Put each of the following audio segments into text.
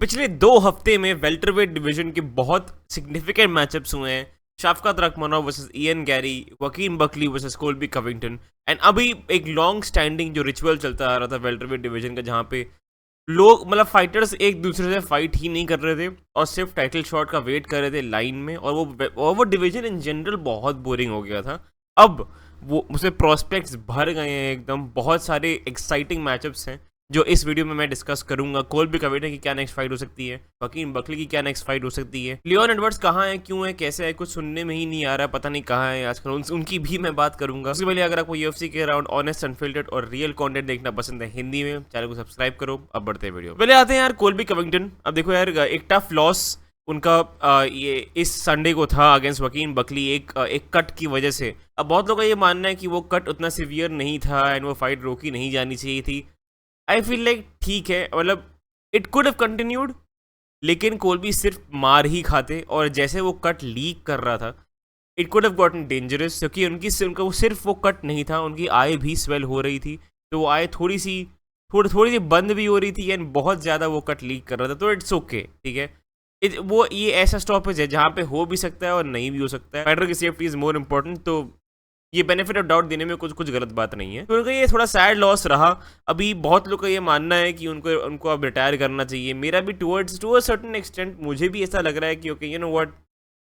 पिछले 2 हफ्ते में वेल्टरवेट डिवीजन के बहुत सिग्निफिकेंट मैचअप्स हुए हैं। Shavkat Rakhmonov versus Ian Garry, Joaquin Buckley versus Colby Covington. And अभी एक लॉन्ग स्टैंडिंग जो रिचुअल चलता आ रहा था वेल्टरवेट डिवीजन का, जहाँ पे लोग मतलब फाइटर्स एक दूसरे से फाइट ही नहीं कर रहे थे और सिर्फ टाइटल शॉट का वेट कर रहे थे लाइन में, और वो डिवीजन इन जनरल बहुत बोरिंग हो गया था। अब वो उसे प्रोस्पेक्ट्स भर गए हैं एकदम, बहुत सारे एक्साइटिंग मैचअप्स हैं जो इस वीडियो में मैं डिस्कस करूंगा। कोल्बी कविंगटन की क्या नेक्स्ट फाइट हो सकती है, वकीम बकली की क्या नेक्स्ट फाइट हो सकती है, लियोन एडवर्ड्स कहाँ है, क्यों है, कैसे है, कुछ सुनने में ही नहीं आ रहा है, पता नहीं कहाँ है आजकल, उनकी भी मैं बात करूंगा। उससे पहले अगर आपको यूएफसी के अराउंड ऑनेस्ट, अनफिल्टर्ड और रियल कंटेंट देखना पसंद है हिंदी में, चैनल को सब्सक्राइब करो। अब बढ़ते हैं वीडियो। पहले आते हैं यार कोल्बी कविंगटन। अब देखो यार, एक टफ लॉस उनका ये इस संडे को था अगेंस्ट वकीम बकली, एक कट की वजह से। अब बहुत लोगों का ये मानना है कि वो कट उतना सिवियर नहीं था एंड वो फाइट रोकी नहीं जानी चाहिए थी। आई फील लाइक ठीक है, मतलब इट कुड हैव कंटिन्यूड, लेकिन कोल्बी सिर्फ मार ही खाते, और जैसे वो कट लीक कर रहा था it could have gotten dangerous, क्योंकि उनका वो सिर्फ वो कट नहीं था, उनकी आय भी स्वेल हो रही थी। तो वो आय थोड़ी सी बंद भी हो रही थी एंड बहुत ज़्यादा वो कट लीक कर रहा था। तो इट्स ओके, ठीक है। वो ये ऐसा स्टॉपेज है जहाँ पे हो भी सकता है और नहीं भी हो सकता है। फाइटर की सेफ्टी इज मोर इम्पोर्टेंट, तो ये बेनिफिट ऑफ डाउट देने में कुछ गलत बात नहीं है। तो उनका ये थोड़ा सैड लॉस रहा। अभी बहुत लोग का ये मानना है कि उनको अब रिटायर करना चाहिए। मेरा भी टू अ सर्टेन एक्सटेंट मुझे भी ऐसा लग रहा है कि ओके, यू नो व्हाट,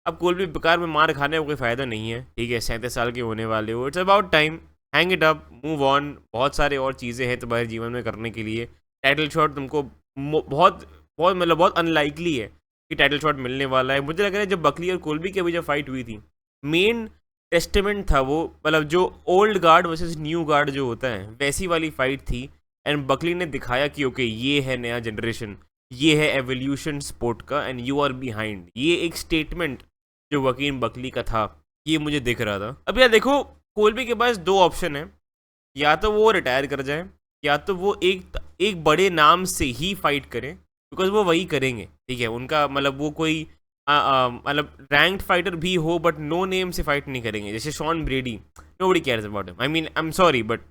अब कोई भी बेकार में मार खाने का कोई फायदा नहीं है, ठीक है। 37 साल के होने वाले हो, it's about time, hang it up, move on. बहुत सारे और चीज़ें हैं तुम्हारे जीवन में करने के लिए। टाइटल शॉट तुमको बहुत बहुत मतलब बहुत अनलाइकली है कि टाइटल शॉट मिलने वाला है। मुझे लग रहा है जब बकली और कोल्बी की अभी जब फाइट हुई थी, मेन टेस्टामेंट था वो, मतलब जो old guard versus new guard जो होता है वैसी वाली फाइट थी। एंड बकली ने दिखाया कि ओके, ये है नया जनरेशन, ये है एवोल्यूशन स्पोर्ट का, एंड यू आर बिहाइंड। ये एक स्टेटमेंट जो वकीम बकली का था, ये मुझे दिख रहा था। अब यार देखो, कोल्बी के पास 2 ऑप्शन है, या तो वो रिटायर कर जाए, या तो वो एक बड़े नाम से ही फाइट करें, बिकॉज वो वही करेंगे, ठीक है। उनका मतलब वो कोई मतलब रैंक्ड फाइटर भी हो बट नो नेम से फाइट नहीं करेंगे, जैसे Sean Brady. Nobody cares about him, I mean I am sorry, but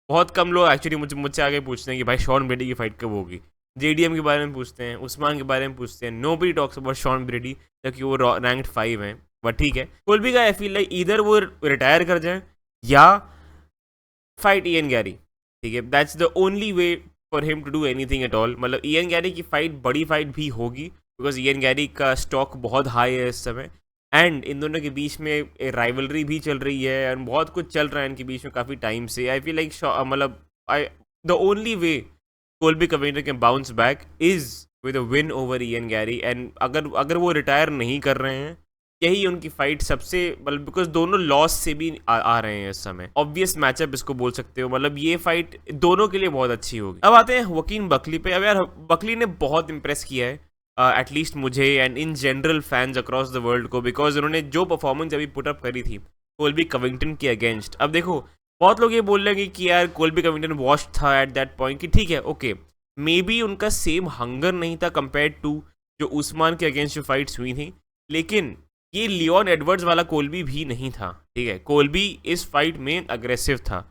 बहुत कम लोग एक्चुअली मुझसे आगे पूछते हैं कि भाई शॉन ब्रेडी की फाइट कब होगी। जेडीएम के बारे में पूछते हैं, उस्मान के बारे में पूछते हैं, nobody talks about Sean Brady, जबकि वो रैंक्ड 5 हैं। बट ठीक है, कोल्बी का आई फील लाइक इधर वो रिटायर कर जाए या फाइट इयन गैरी, ठीक है। That's the only way for him to do anything at all. मतलब इयन गैरी की फाइट बड़ी फाइट भी होगी, बिकॉज इयन गैरी का स्टॉक बहुत हाई है इस समय, एंड इन दोनों के बीच में राइवलरी भी चल रही है एंड बहुत कुछ चल रहा है इनके बीच में काफ़ी टाइम से। आई फील लाइक मतलब I the only way Colby Covington can bounce back is with a win over Ian Garry. And अगर वो रिटायर नहीं कर रहे हैं, यही उनकी फाइट सबसे, मतलब बिकॉज दोनों लॉस से भी आ रहे हैं इस समय, ऑब्वियस मैचअप इसको बोल सकते हो। मतलब ये फाइट दोनों के लिए बहुत अच्छी होगी। अब आते हैं वकीम बकली पे। अब यार बकली ने बहुत इंप्रेस किया है एटलीस्ट मुझे and in general fans across the world को, बिकॉज उन्होंने जो परफॉर्मेंस अभी पुटअप करी थी कोल्बी कविंगटन के अगेंस्ट। अब देखो, बहुत लोग ये बोल रहे हैं कि यार कोल्बी कविंगटन वॉश था एट दैट पॉइंट, कि ठीक है ओके, मे बी उनका सेम हंगर नहीं था कंपेयर टू जो उस्मान के अगेंस्ट जो फाइट्स हुई थी, लेकिन ये लियोन एडवर्ड्स वाला कोल्बी भी नहीं था, ठीक है। कोल्बी इस फाइट में अग्रेसिव था,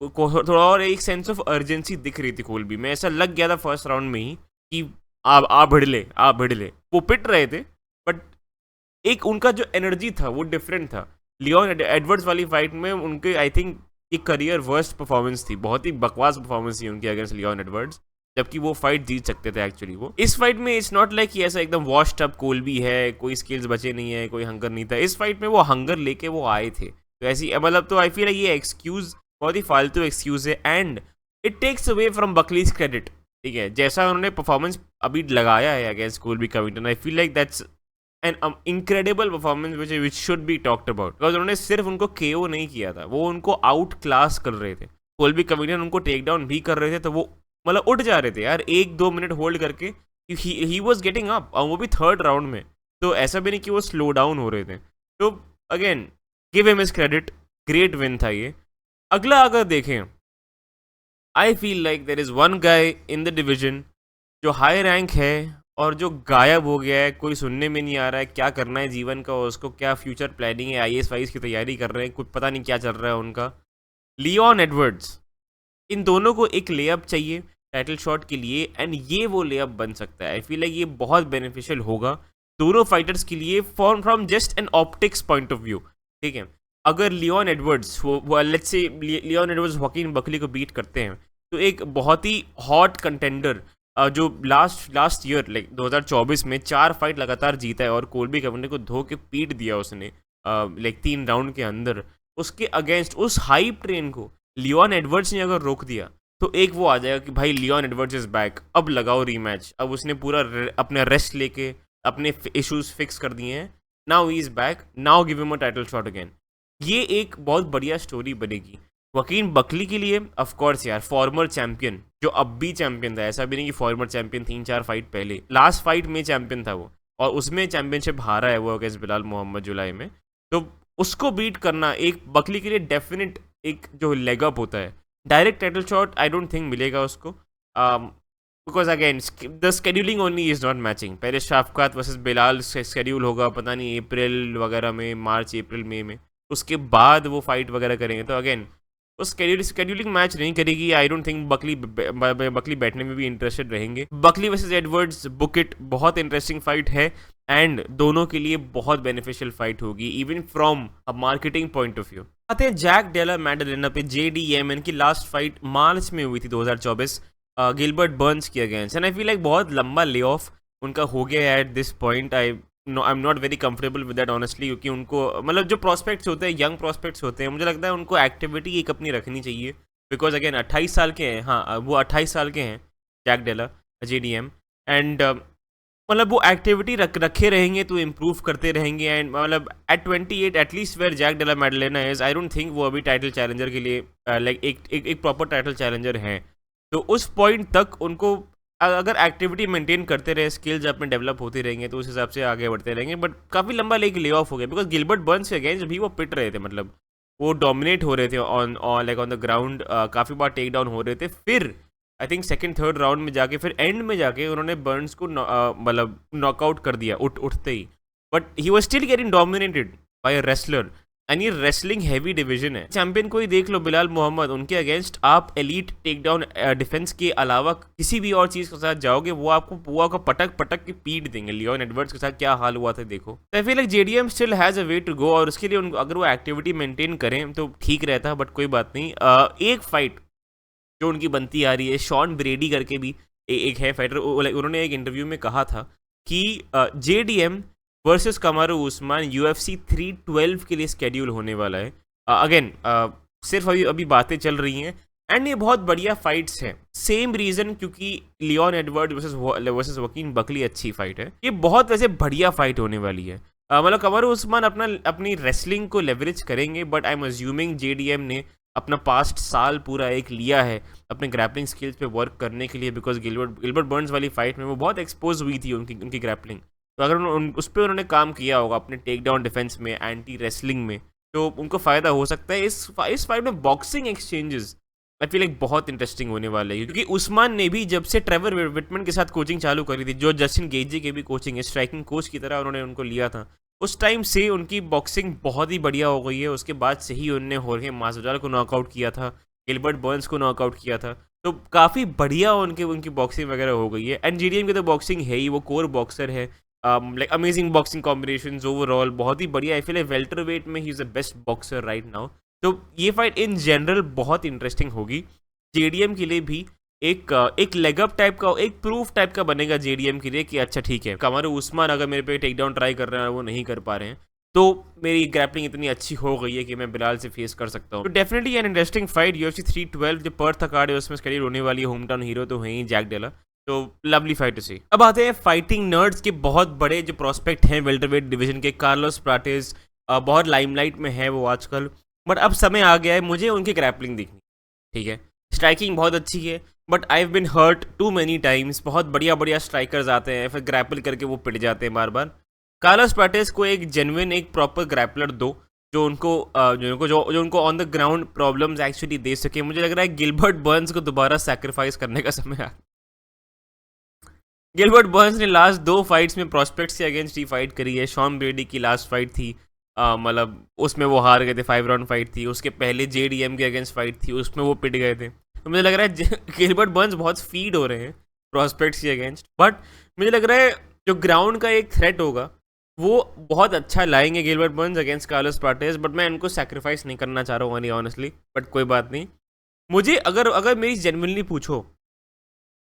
थोड़ा और एक सेंस ऑफ अर्जेंसी दिख रही थी कोल्बी में। ऐसा लग गया था फर्स्ट राउंड में ही कि आप भिड़ ले। वो पिट रहे थे, बट एक उनका जो एनर्जी था वो डिफरेंट था। लियोन एडवर्ड्स वाली फाइट में उनके आई थिंक एक करियर वर्स्ट परफॉर्मेंस थी, बहुत ही बकवास परफॉर्मेंस थी उनकी अगेंस्ट लियोन एडवर्ड्स, जबकि वो फाइट जीत सकते थे एक्चुअली। वो इस फाइट में इट्स नॉट लाइक कि ऐसा एकदम वॉश्ड अप कोल्बी है, कोई स्किल्स बचे नहीं है, कोई हंगर नहीं था। इस फाइट में वो हंगर लेके वो आए थे, तो ऐसी मतलब, तो आई फील ये एक्सक्यूज बहुत ही फालतू एक्सक्यूज है and it takes away from Buckley's credit, ठीक है। जैसा उन्होंने परफॉर्मेंस अभी लगाया है against Colby Covington, I feel like that's an incredible performance which should be talked about, because उन्होंने सिर्फ उनको केओ नहीं किया था, वो उनको आउट क्लास कर रहे थे। कोल्बी कविंगटन उनको टेक डाउन भी कर रहे थे, तो वो मतलब उठ जा रहे थे यार 1-2 मिनट होल्ड करके, ही वॉज गेटिंग अप, और वो भी थर्ड राउंड में। तो ऐसा भी नहीं कि वो स्लो डाउन हो रहे थे। तो again give him his credit, great win था ये। अगला अगर देखें, I feel like there is one guy in the division जो हाई रैंक है और जो गायब हो गया है, कोई सुनने में नहीं आ रहा है क्या करना है जीवन का, उसको क्या फ्यूचर प्लानिंग है, आईएएस वाईएएस की तैयारी कर रहे हैं, कुछ पता नहीं क्या चल रहा है उनका। Leon Edwards. इन दोनों को एक लेअप चाहिए, टाइटल शॉट के लिए, एंड ये वो लेअप बन सकता है। आई फील लाइक ये बहुत बेनिफिशियल होगा दोनों फाइटर्स के लिए from just an optics point of view. ठीक है, अगर Leon Edwards let's say Leon Edwards Joaquin Buckley को बीट करते हैं तो एक बहुत ही हॉट कंटेंडर जो लास्ट ईयर लाइक 2024 में 4 फाइट लगातार जीता है और कोल्बी कविंटन को धो के पीट दिया उसने लाइक 3 राउंड के अंदर, उसके अगेंस्ट उस हाइप ट्रेन को लियोन एडवर्ड्स ने अगर रोक दिया तो एक वो आ जाएगा कि भाई लियोन एडवर्ड्स इज बैक, अब लगाओ रीमैच। अब उसने पूरा अपना रेस्ट लेके अपने इश्यूज फिक्स कर दिए हैं, now he is back, now give him a title shot again. ये एक बहुत बढ़िया स्टोरी बनेगी वकीन बकली के लिए। ऑफ कोर्स यार, फॉर्मर चैंपियन जो अब भी चैंपियन था, ऐसा भी नहीं कि फॉर्मर चैंपियन 3-4 फाइट पहले, लास्ट फाइट में चैंपियन था वो और उसमें चैंपियनशिप हारा है वो अगेंस्ट बिलाल मोहम्मद जुलाई में। तो उसको बीट करना एक बकली के लिए डेफिनेट एक जो लेग अप होता है। Direct title shot I don't think मिलेगा उसको, because again the scheduling only is not matching. पहले शाफकात वर्सेस बिलाल स्केड्यूल होगा पता नहीं अप्रैल वगैरह में, मार्च अप्रैल मई में, उसके बाद वो फाइट वगैरह करेंगे। तो अगेन उस स्केड्यूलिंग मैच नहीं करेगी। आई डोंट थिंक बकली बैठने में भी इंटरेस्टेड रहेंगे। Buckley versus Edwards book it, बहुत इंटरेस्टिंग फाइट है एंड दोनों के लिए बहुत बेनिफिशियल फाइट होगी even from a marketing point of view. आते हैं जैक डेला मैडलेना पे। JDM इनकी लास्ट फाइट मार्च में हुई थी 2024 गिलबर्ट बर्न्स के against, and I feel like बहुत लंबा ले ऑफ उनका हो गया है at this point. I am not very comfortable with that honestly, क्योंकि उनको मतलब जो प्रॉस्पेक्ट्स होते हैं, यंग प्रॉस्पेक्ट्स होते हैं, मुझे लगता है उनको एक्टिविटी एक अपनी रखनी चाहिए। बिकॉज अगेन 28 साल के हैं, हाँ वो 28 साल के हैं जैक डेला JDM, एंड मतलब वो एक्टिविटी रखे रहेंगे तो इम्प्रूव करते रहेंगे। एंड मतलब at 28 at least where Jack Della Maddalena is, I don't think वो अभी टाइटल चैलेंजर के लिए लाइक एक प्रॉपर टाइटल चैलेंजर हैं। तो उस पॉइंट तक उनको अगर एक्टिविटी मेंटेन करते रहे, स्किल्स अपने डेवलप होते रहेंगे तो उस हिसाब से आगे बढ़ते रहेंगे। बट काफ़ी लंबा ले ऑफ हो गया बिकॉज गिलबर्ट बर्न्स के अगेंस्ट भी वो पिट रहे थे, मतलब वो डोमिनेट हो रहे थे on like on the ground, काफ़ी बार टेक डाउन हो रहे थे। फिर I think second third round में जाके फिर एंड में जाके उन्होंने बर्न्स को मतलब नॉकआउट कर दिया उठते ही, but he was still getting dominated by a wrestler. And ये रेसलिंग हैवी डिवीजन है। चैंपियन को ही देख लो, बिलाल मोहम्मद, उनके अगेंस्ट आप एलीट टेक डाउन डिफेंस के अलावा किसी भी और चीज़ के साथ जाओगे वो आपको पटक पटक के पीट देंगे। लियोन एडवर्ड्स के साथ क्या हाल हुआ था देखो। I feel like JDM still has a way to go, और उसके लिए उनको अगर वो एक्टिविटी मेंटेन करें तो ठीक रहता है, बट कोई बात नहीं। एक फाइट जो उनकी बनती आ रही है, शॉन ब्रेडी करके भी एक है फाइटर, उन्होंने एक इंटरव्यू में कहा था कि JDM वर्सेस कमारू उस्मान UFC 312 के लिए स्केड्यूल होने वाला है। अगेन सिर्फ अभी बातें चल रही हैं एंड ये बहुत बढ़िया फाइट्स हैं। सेम रीज़न क्योंकि लियोन एडवर्ड वर्सेस वकीन बकली अच्छी फाइट है, ये बहुत वैसे बढ़िया फाइट होने वाली है। मतलब कमारू उस्मान अपनी रेसलिंग को लेवरेज करेंगे, but I am assuming JDM ने अपना पास्ट साल पूरा एक लिया है अपने ग्रैपलिंग स्किल्स पे वर्क करने के लिए, बिकॉज गिलबर्ट बर्न्स वाली फाइट में वो बहुत एक्सपोज हुई थी उनकी ग्रैपलिंग। तो अगर उस पर उन्होंने काम किया होगा अपने टेक डाउन डिफेंस में, एंटी रेसलिंग में, तो उनको फ़ायदा हो सकता है। इस फाइट में बॉक्सिंग एक्सचेंजेस आई फील लाइक बहुत इंटरेस्टिंग होने वाले हैं, क्योंकि उस्मान ने भी जब से ट्रेवर विटमैन के साथ कोचिंग चालू करी थी, जो जस्टिन गेजी के भी कोचिंग है, स्ट्राइकिंग कोच की तरह उन्होंने उनको लिया था, उस टाइम से उनकी बॉक्सिंग बहुत ही बढ़िया हो गई है। उसके बाद से ही उन्होंने होर्हे मासविडाल को नॉकआउट किया था, गिलबर्ट बर्न्स को नॉकआउट किया था, तो काफ़ी बढ़िया उनकी बॉक्सिंग वगैरह हो गई है। एंड JDM की तो बॉक्सिंग है ही, वो कोर बॉक्सर है, like amazing boxing combinations overall, बहुत ही बढ़िया। I feel like welterweight में ही is the best boxer right now. तो ये फाइट इन जनरल बहुत इंटरेस्टिंग होगी। JDM के लिए भी एक लेग अप टाइप का, एक प्रूफ टाइप का बनेगा JDM के लिए कि अच्छा ठीक है, कमारू उस्मान अगर मेरे पे टेक डाउन ट्राई कर रहे हैं और वो नहीं कर पा रहे हैं, तो मेरी ग्रैपलिंग इतनी अच्छी हो गई है कि मैं बिलाल से फेस कर सकता हूँ। तो definitely an interesting fight. UFC 312 जो पर्थ अखाड़े है उसमें स्केड्यूल होने वाली है। होम टाउन हीरो तो है ही जैक डेला, तो लवली फाइट टू सी। अब आते हैं फाइटिंग नर्ड्स के बहुत बड़े जो प्रोस्पेक्ट हैं वेल्टरवेट डिवीजन के। कार्लोस प्राटेस बहुत लाइमलाइट में है वो आजकल, बट अब समय आ गया है मुझे उनकी ग्रैपलिंग देखनी। ठीक है, स्ट्राइकिंग बहुत अच्छी है, but I have been hurt too many times. बहुत बढ़िया स्ट्राइकर्स आते हैं, फिर ग्रैपल करके वो पिट जाते हैं बार बार। कार्लोस प्राटेस को एक जेन्युइन, एक प्रॉपर ग्रैपलर दो जो उनको on the ground problems actually they सके। मुझे लग रहा है गिलबर्ट बर्न्स को दोबारा सैक्रिफाइस करने का समय आ। गिलबर्ट बर्न्स ने लास्ट 2 फाइट्स में प्रॉस्पेक्ट्स के अगेंस्ट ही फाइट करी है। शॉन ब्रेडी की लास्ट फाइट थी, मतलब उसमें वो हार गए थे, 5 राउंड फाइट थी। उसके पहले JDM के अगेंस्ट फाइट थी, उसमें वो पिट गए थे। तो मुझे लग रहा है गिलबर्ट बर्न्स बहुत फीड हो रहे हैं प्रॉस्पेक्ट्स के अगेंस्ट, बट मुझे लग रहा है जो ग्राउंड का एक थ्रेट होगा वो बहुत अच्छा लाएंगे Gilbert Burns against Carlos प्राटेस, but मैं इनको सेक्रीफाइस नहीं करना चाह रहा हूँ ऑनेस्टली, बट कोई बात नहीं। मुझे अगर अगर मेरी जेन्युइनली पूछो,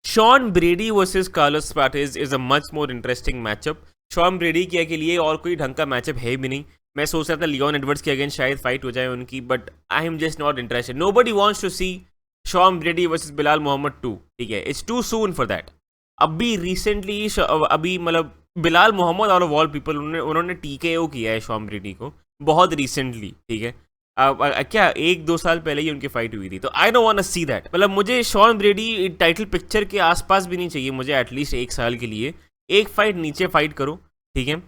Sean Brady versus Carlos Prates is a much more interesting matchup. Sean Brady के लिए और कोई ढंग का मैचअप है भी नहीं। मैं सोच रहा था लियोन एडवर्ड्स के अगेंस्ट शायद फाइट हो जाए उनकी, but I am just not interested. Nobody wants to see Sean Brady versus Belal Muhammad 2, ठीक है, it's too soon for that. अभी रिसेंटली अभी मतलब Belal Muhammad out of all people उन्होंने TKO किया है शॉन ब्रेडी को बहुत रिसेंटली, ठीक है। क्या 1-2 साल पहले ही उनकी फाइट हुई थी, तो I don't want to see that. मतलब मुझे शॉन ब्रेडी टाइटल पिक्चर के आसपास भी नहीं चाहिए, मुझे एटलीस्ट 1 साल के लिए एक फाइट नीचे फाइट करो, ठीक है।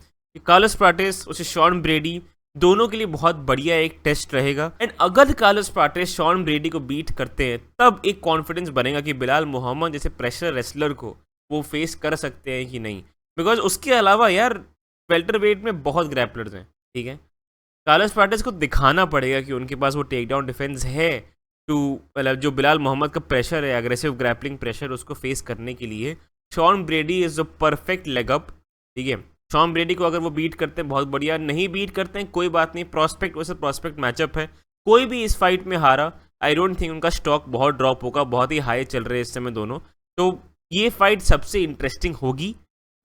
कार्लोस प्राटेस उसे शॉन ब्रेडी दोनों के लिए बहुत बढ़िया एक टेस्ट रहेगा। एंड अगर कार्लोस प्राटेस शॉन ब्रेडी को बीट करते हैं तब एक कॉन्फिडेंस बनेगा कि बिलाल मोहम्मद जैसे प्रेशर रेसलर को वो फेस कर सकते हैं कि नहीं। बिकॉज उसके अलावा यार वेल्टर वेट में बहुत ग्रैपलर्स हैं, ठीक है। कार्लोस प्राटेस को दिखाना पड़ेगा कि उनके पास वो टेक डाउन डिफेंस है टू, मतलब जो बिलाल मोहम्मद का प्रेशर है, एग्रेसिव ग्रैपलिंग प्रेशर, उसको फेस करने के लिए Sean Brady is a perfect leg up, ठीक है। शॉन ब्रेडी को अगर वो बीट करते हैं बहुत बढ़िया, नहीं बीट करते हैं कोई बात नहीं, प्रॉस्पेक्ट वैसे प्रॉस्पेक्ट मैचअप है। कोई भी इस फाइट में हारा, आई डोंट थिंक उनका स्टॉक बहुत ड्रॉप होगा, बहुत ही हाई चल रहे हैं इस समय दोनों, तो ये फाइट सबसे इंटरेस्टिंग होगी।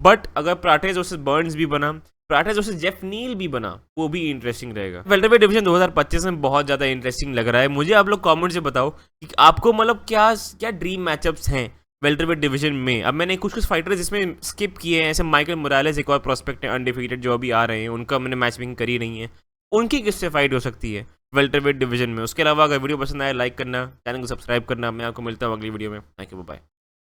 बट अगर प्राटेस वर्सेस बर्न्स भी बना, प्राटेस वर्सेस जेफ नील भी बना, वो भी इंटरेस्टिंग रहेगा। वेल्टरवेट डिवीजन 2025 में बहुत ज़्यादा इंटरेस्टिंग लग रहा है मुझे। आप लोग कमेंट से बताओ कि आपको मतलब क्या क्या ड्रीम मैचअप्स हैं वेल्टरवेट डिवीजन में। अब मैंने कुछ फाइटर्स जिसमें स्किप किए हैं, ऐसे माइकल मोरालेस एक और प्रोस्पेक्ट है अनडिफीटेड जो अभी आ रहे हैं, उनका मैंने मैच मेकिंग करी नहीं है, उनकी किससे फाइट हो सकती है वेल्टरवेट डिवीजन में। उसके अलावा अगर वीडियो पसंद आए लाइक करना, चैनल को सब्सक्राइब करना। मैं आपको मिलता हूँ अगली वीडियो में। Thank you, bye.